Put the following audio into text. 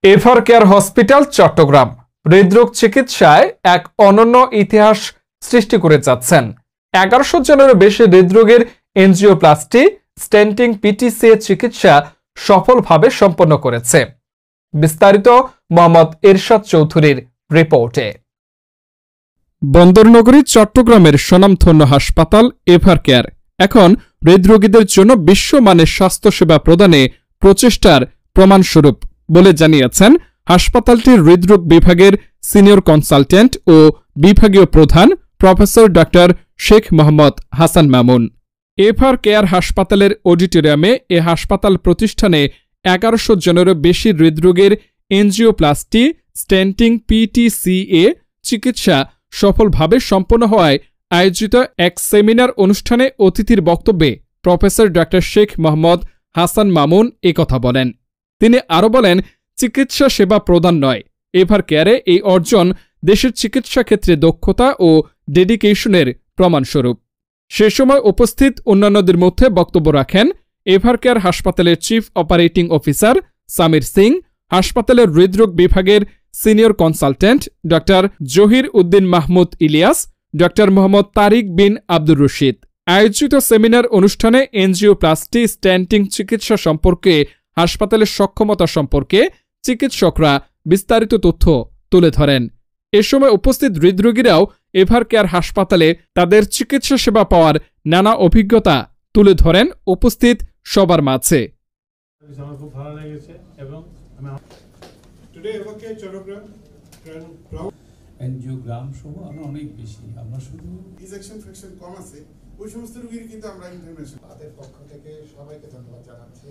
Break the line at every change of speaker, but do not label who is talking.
Ever care hospital Chittagong হৃদরোগ চিকিৎসায় এক অনন্য ইতিহাস সৃষ্টি করে যাচ্ছেন। 1100 জনেরও বেশি হৃদরোগের এনজিওপ্লাস্টি, স্টেন্টিং, পিটিসি চিকিৎসা সফলভাবে সম্পন্ন করেছে। বিস্তারিত মোহাম্মদ এরশাদ চৌধুরীর রিপোর্টে।
বন্দরনগরী চট্টগ্রামের স্বনামধন্য হাসপাতাল এভার কেয়ার এখন হৃদরোগীদের জন্য বিশ্বমানের স্বাস্থ্যসেবা প্রদানে প্রচেষ্টার প্রমাণস্বরূপ বলে জানিয়েছেন হাসপাতালটির হৃদরোগ বিভাগের সিনিয়র কনসালটেন্ট ও বিভাগীয় প্রধান professor doctor Sheikh Mohammad Hasan Mamun. Ever care হাসপাতালের অডিটোরিয়ামে এ হাসপাতাল প্রতিষ্ঠানে 1100 জনেরও বেশি হৃদরোগের এনজিওপ্লাস্টি, স্টেন্টিং, পিটিসিএ চিকিৎসা সফলভাবে সম্পন্ন হওয়ায় আয়োজিত এক সেমিনার অনুষ্ঠানে অতিথির বক্তব্যে প্রফেসর ডক্টর শেখ মোহাম্মদ হাসান মামুন একথা বলেন। তিনি আরও বলেন, চিকিৎসা সেবা প্রদান নয়, এভার কেয়ারে এই অর্জন দেশের চিকিৎসা ক্ষেত্রে দক্ষতা ও ডেডিকেশনের প্রমাণস্বরূপ। সে সময় উপস্থিত অন্যান্যদের মধ্যে বক্তব্য রাখেন এভার কেয়ার হাসপাতালের chief operating officer Samir Singh, হাসপাতালের হৃদরোগ বিভাগের senior consultant doctor Zahir Uddin Mahmud Ilias, doctor Mohammad Tariq bin Abdur Rashid. আয়োজিত সেমিনার অনুষ্ঠানে এনজিওপ্লাস্টি, স্ট্যান্টিং চিকিৎসা সম্পর্কে, হাসপাতালের সক্ষমতা সম্পর্কে চিকিৎসকরা বিস্তারিত তথ্য তুলে ধরেন। এ সময় উপস্থিত হৃদরোগীরাও এভার কেয়ার হাসপাতালে তাদের চিকিৎসা সেবা পাওয়ার নানা অভিজ্ঞতা তুলে ধরেন উপস্থিত সবার মাঝে।
এনজিওগ্রাম সহ আরো অনেক বেশি, আমরা শুধু
ইনজেকশন ফ্র্যাকশন কম আছে ওই সমস্ত রোগীর কিন্তু আমরা ইনফরমেশন তাদের পক্ষ থেকে সবাইকে ধন্যবাদ জানাচ্ছি।